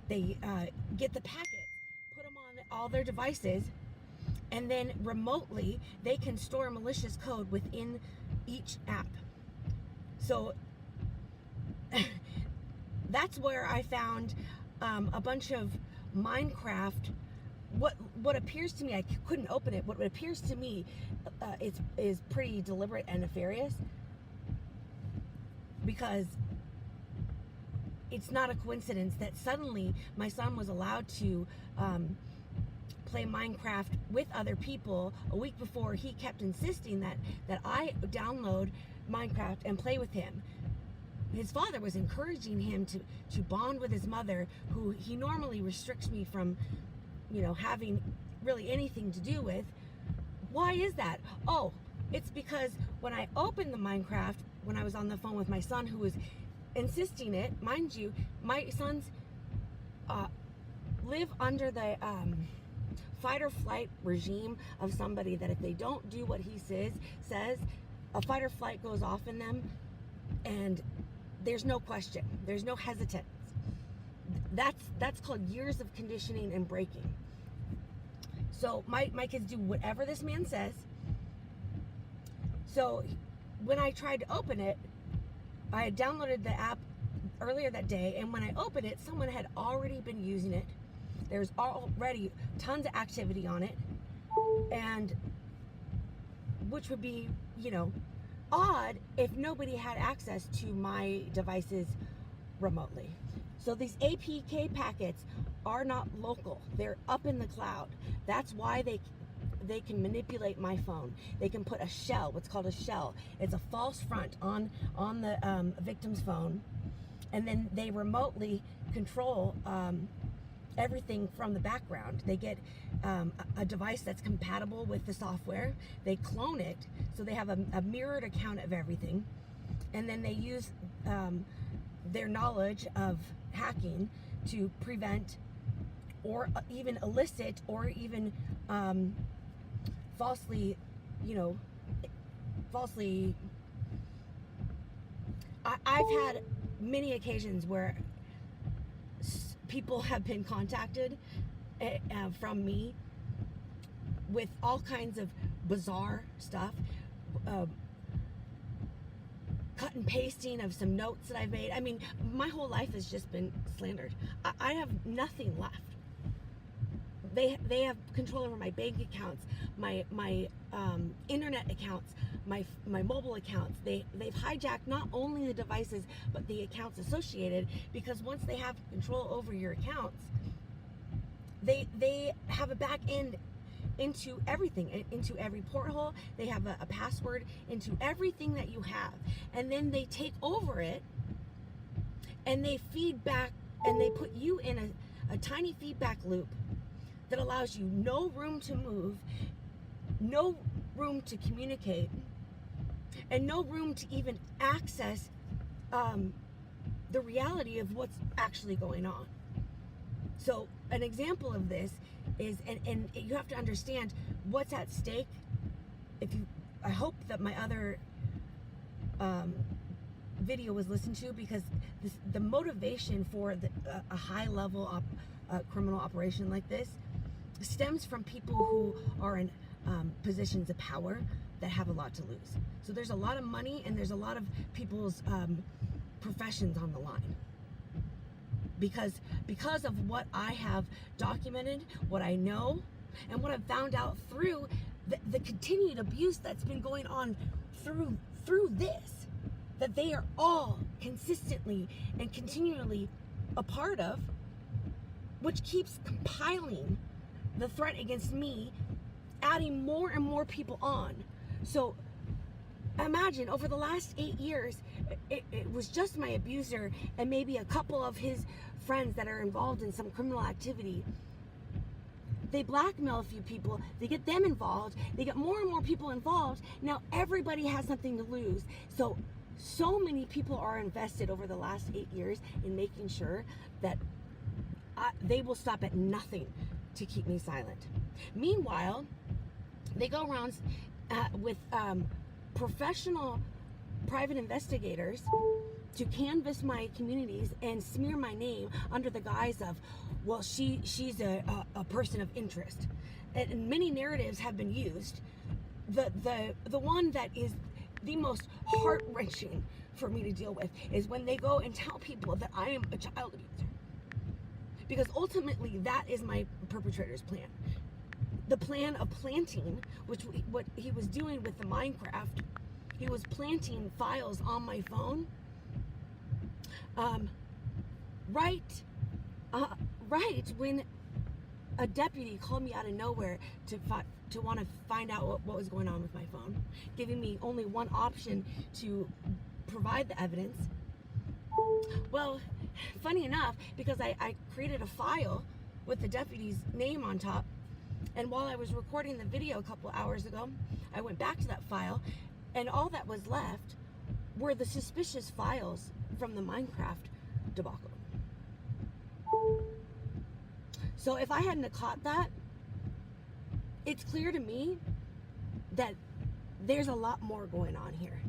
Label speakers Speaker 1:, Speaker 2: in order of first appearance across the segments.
Speaker 1: They get the packets, put them on all their devices, and then remotely they can store malicious code within each app. So that's where I found a bunch of Minecraft. What appears to me, I couldn't open it. What appears to me is pretty deliberate and nefarious, because it's not a coincidence that suddenly my son was allowed to play Minecraft with other people a week before. He kept insisting that I download Minecraft and play with him. His father was encouraging him to bond with his mother, who he normally restricts me from, having really anything to do with. Why is that? Oh, it's because when I opened the Minecraft, when I was on the phone with my son, who was insisting it, mind you, my sons live under the fight or flight regime of somebody that if they don't do what he says, a fight or flight goes off in them, and there's no question, there's no hesitance. That's called years of conditioning and breaking. So my kids do whatever this man says. So when I tried to open it, I had downloaded the app earlier that day, and when I opened it, someone had already been using it. There's already tons of activity on it, and which would be, odd if nobody had access to my devices remotely. So these APK packets are not local. They're up in the cloud. That's why they can manipulate my phone. They can put a shell, what's called a shell. It's a false front on the victim's phone, and then they remotely control everything from the background. They get a device that's compatible with the software. They clone it, so they have a mirrored account of everything, and then they use their knowledge of hacking to prevent or even elicit or even falsely I've had many occasions where people have been contacted from me with all kinds of bizarre stuff, cut and pasting of some notes that I've made. I mean, my whole life has just been slandered. I have nothing left. They have control over my bank accounts, my internet accounts, my mobile accounts. They've hijacked not only the devices but the accounts associated, because once they have control over your accounts, they have a back end into everything, into every porthole. They have a password into everything that you have, and then they take over it and they feed back, and they put you in a tiny feedback loop that allows you no room to move, no room to communicate, and no room to even access the reality of what's actually going on. So an example of this is, and you have to understand what's at stake. I hope that my other video was listened to, because the motivation for a high level criminal operation like this stems from people who are in positions of power that have a lot to lose. So there's a lot of money, and there's a lot of people's professions on the line. Because of what I have documented, what I know, and what I've found out through the continued abuse that's been going on through this, that they are all consistently and continually a part of, which keeps compiling the threat against me, adding more and more people on. So imagine, over the last 8 years, it was just my abuser and maybe a couple of his friends that are involved in some criminal activity. They blackmail a few people, they get them involved, they get more and more people involved. Now everybody has something to lose. So many people are invested over the last 8 years in making sure that they will stop at nothing to keep me silent. Meanwhile, they go around with professional private investigators to canvass my communities and smear my name under the guise of, well, she's a person of interest. And many narratives have been used. The one that is the most heart-wrenching for me to deal with is when they go and tell people that I am a child abuser. Because ultimately, that is my perpetrator's plan. The plan of planting, what he was doing with the Minecraft, he was planting files on my phone. Right when a deputy called me out of nowhere to want to find out what was going on with my phone, giving me only one option to provide the evidence. Well, funny enough, because I created a file with the deputy's name on top, and while I was recording the video a couple hours ago, I went back to that file, and all that was left were the suspicious files from the Minecraft debacle. So if I hadn't have caught that, it's clear to me that there's a lot more going on here.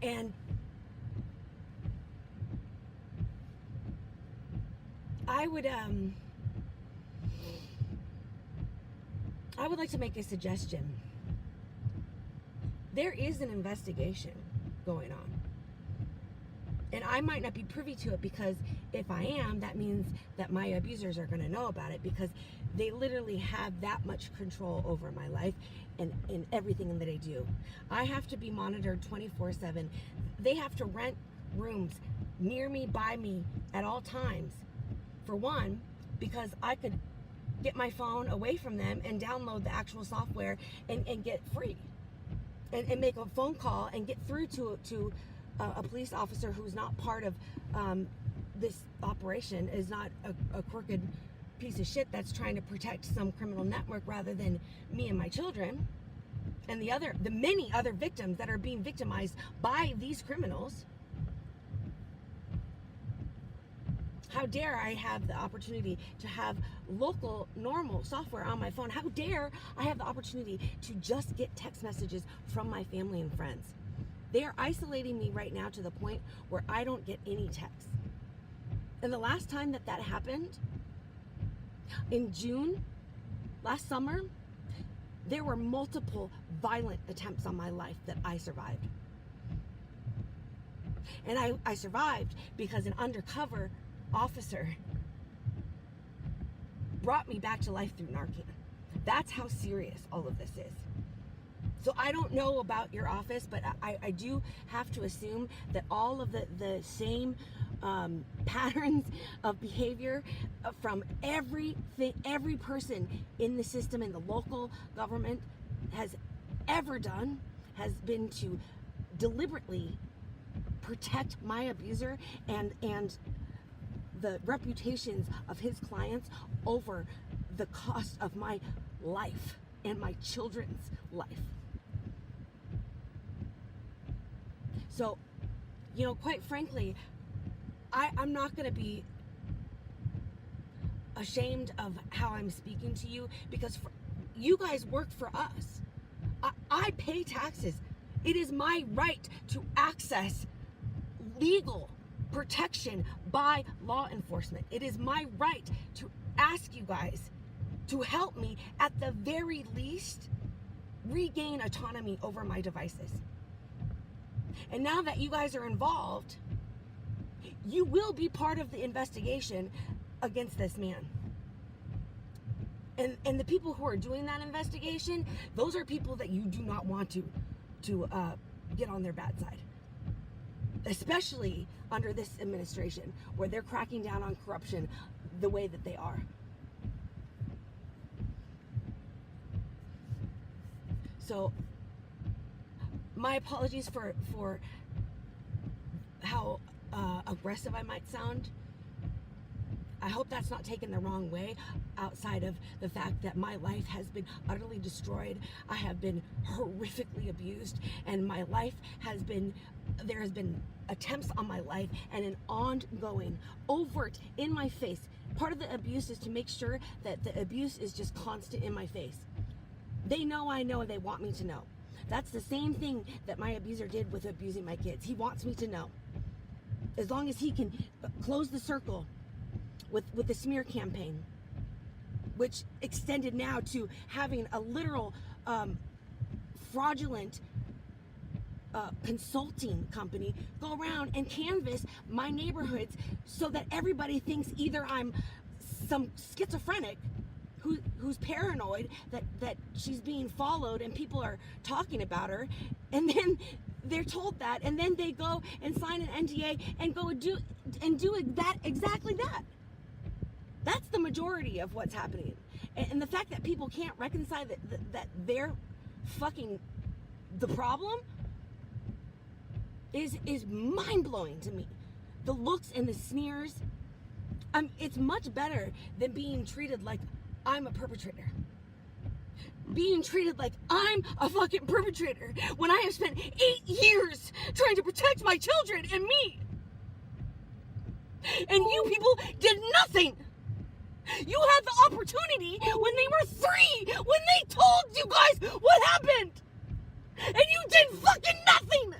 Speaker 1: And I would like to make a suggestion. There is an investigation going on. And I might not be privy to it, because if I am, that means that my abusers are going to know about it, because they literally have that much control over my life and everything that I do. I have to be monitored 24/7. They have to rent rooms near me, by me at all times. For one, because I could get my phone away from them and download the actual software and get free. And make a phone call and get through to a police officer who's not part of this operation, is not a crooked piece of shit that's trying to protect some criminal network rather than me and my children and the many other victims that are being victimized by these criminals. How dare I have the opportunity to have local, normal software on my phone? How dare I have the opportunity to just get text messages from my family and friends? They are isolating me right now to the point where I don't get any texts. And the last time that happened, in June, last summer, there were multiple violent attempts on my life that I survived. And I survived because an undercover officer brought me back to life through Narcan. That's how serious all of this is. So I don't know about your office, but I do have to assume that all of the same patterns of behavior from every person in the system, in the local government, has ever done, has been to deliberately protect my abuser and the reputations of his clients over the cost of my life and my children's life. So, quite frankly, I'm not going to be ashamed of how I'm speaking to you, because you guys work for us. I pay taxes. It is my right to access legal protection by law enforcement. It is my right to ask you guys to help me, at the very least, regain autonomy over my devices. And now that you guys are involved, you will be part of the investigation against this man. And the people who are doing that investigation, those are people that you do not want to get on their bad side. Especially under this administration, where they're cracking down on corruption the way that they are. So, my apologies for how aggressive I might sound. I hope that's not taken the wrong way, outside of the fact that my life has been utterly destroyed. I have been horrifically abused, and my life has been, there has been attempts on my life and an ongoing, overt, in my face. Part of the abuse is to make sure that the abuse is just constant in my face. They know I know, and they want me to know. That's the same thing that my abuser did with abusing my kids. He wants me to know. as long as he can close the circle with the smear campaign, which extended now to having a literal fraudulent consulting company go around and canvass my neighborhoods so that everybody thinks either I'm some schizophrenic who's paranoid that she's being followed and people are talking about her, and then they're told that, and then they go and sign an NDA and go do that exactly that. That's the majority of what's happening, and the fact that people can't reconcile that they're fucking the problem is mind-blowing to me. The looks and the sneers. It's much better than being treated like I'm a perpetrator. Being treated like I'm a fucking perpetrator when I have spent 8 years trying to protect my children and me. And you people did nothing. You had the opportunity when they were 3, when they told you guys what happened. And you did fucking nothing.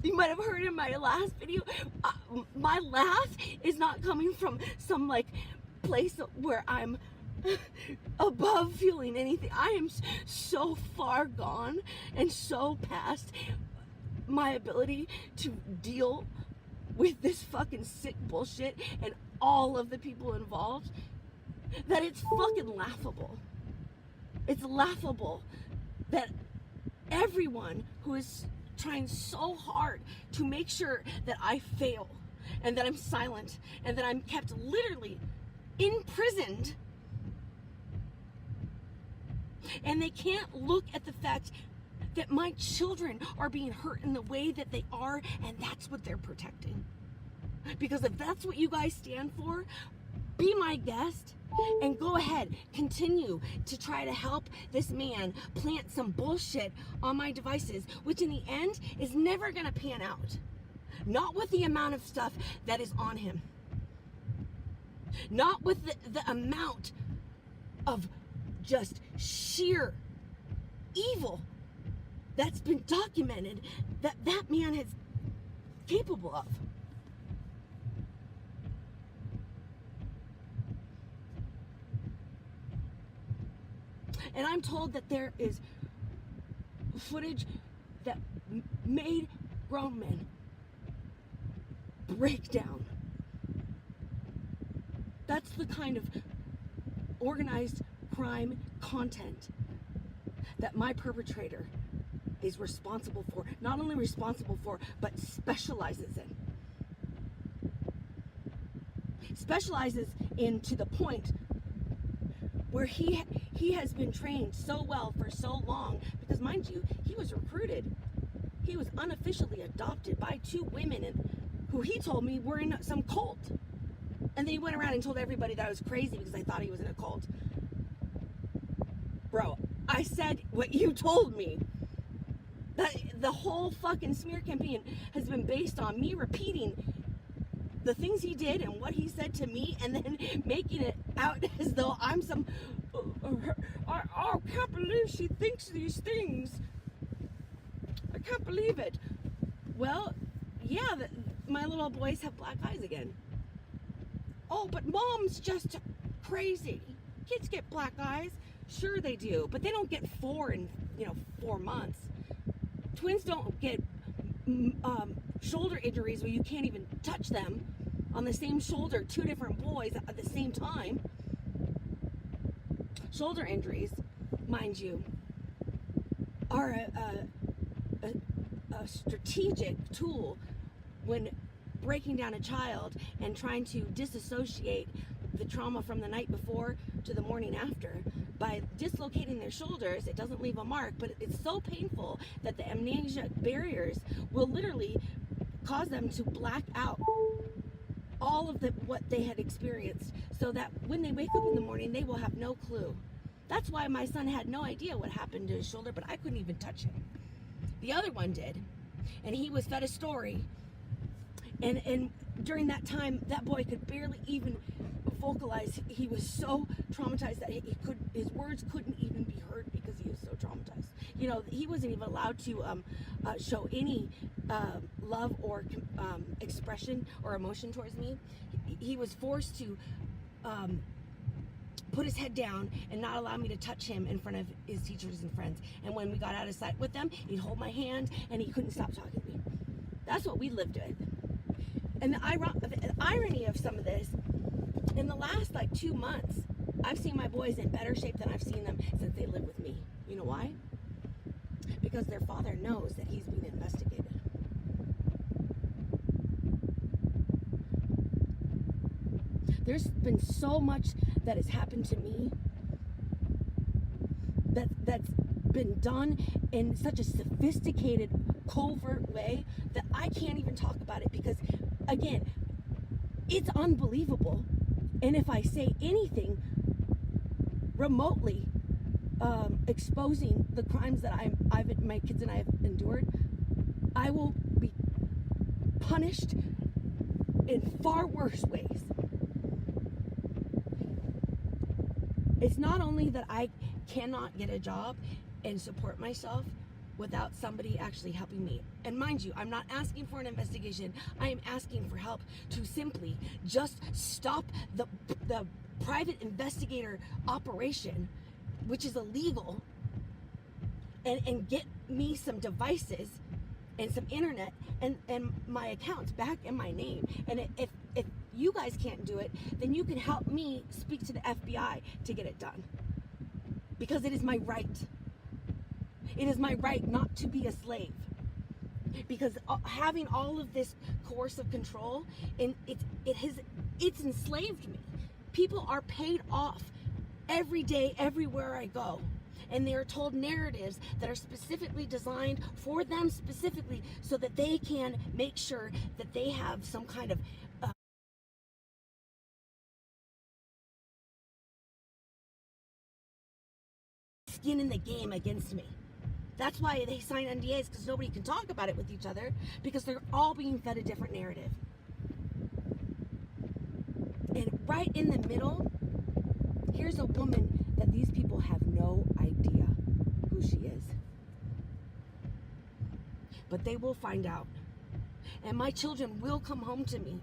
Speaker 1: You might have heard in my last video, my laugh is not coming from some like place where I'm above feeling anything. I am so far gone and so past my ability to deal with this fucking sick bullshit and all of the people involved that it's fucking laughable. It's laughable that everyone who is trying so hard to make sure that I fail and that I'm silent and that I'm kept literally imprisoned, and they can't look at the fact that my children are being hurt in the way that they are, and that's what they're protecting. Because if that's what you guys stand for, be my guest and go ahead, continue to try to help this man plant some bullshit on my devices, which in the end is never gonna pan out. Not with the amount of stuff that is on him. Not with the amount of just sheer evil that's been documented that man is capable of. And I'm told that there is footage that made grown men break down. That's the kind of organized crime content that my perpetrator is responsible for. Not only responsible for, but specializes in. Specializes in to the point where he has been trained so well for so long, because mind you, he was recruited. He was unofficially adopted by 2 women who he told me were in some cult. And then he went around and told everybody that I was crazy because I thought he was in a cult. Bro, I said what you told me. That the whole fucking smear campaign has been based on me repeating the things he did and what he said to me, and then making it out as though I'm some, I can't believe she thinks these things. I can't believe it. Well, yeah, my little boys have black eyes again. Oh, but mom's just crazy. Kids get black eyes. Sure they do, but they don't get 4 in 4 months. Twins don't get shoulder injuries where you can't even touch them on the same shoulder, 2 different boys at the same time. Shoulder injuries, mind you, are a strategic tool when breaking down a child and trying to disassociate the trauma from the night before to the morning after. By dislocating their shoulders, it doesn't leave a mark, but it's so painful that the amnesia barriers will literally cause them to black out all of what they had experienced, so that when they wake up in the morning, they will have no clue. That's why my son had no idea what happened to his shoulder, but I couldn't even touch him. The other one did, and he was fed a story. And during that time, that boy could barely even vocalize. He was so traumatized that his words couldn't even be heard because he was so traumatized. You know, he wasn't even allowed to show any love or expression or emotion towards me. He was forced to put his head down and not allow me to touch him in front of his teachers and friends. And when we got out of sight with them, he'd hold my hand and he couldn't stop talking to me. That's what we lived with. And the irony of some of this, in the last like 2 months, I've seen my boys in better shape than I've seen them since they lived with me. You know why? Because their father knows that he's being investigated. There's been so much that has happened to me that's been done in such a sophisticated, covert way that I can't even talk about it because, again, it's unbelievable. And if I say anything remotely exposing the crimes that my kids and I have endured, I will be punished in far worse ways. It's not only that I cannot get a job and support myself without somebody actually helping me. And mind you, I'm not asking for an investigation. I am asking for help to simply just stop the private investigator operation, which is illegal, and get me some devices and some internet and my accounts back in my name. And if you guys can't do it, then you can help me speak to the FBI to get it done. Because it is my right. It is my right not to be a slave. Because having all of this coercive control, and it's enslaved me. People are paid off every day, everywhere I go. And they are told narratives that are specifically designed for them specifically so that they can make sure that they have some kind of skin in the game against me. That's why they sign NDAs, because nobody can talk about it with each other, because they're all being fed a different narrative. And right in the middle, here's a woman that these people have no idea who she is. But they will find out. And my children will come home to me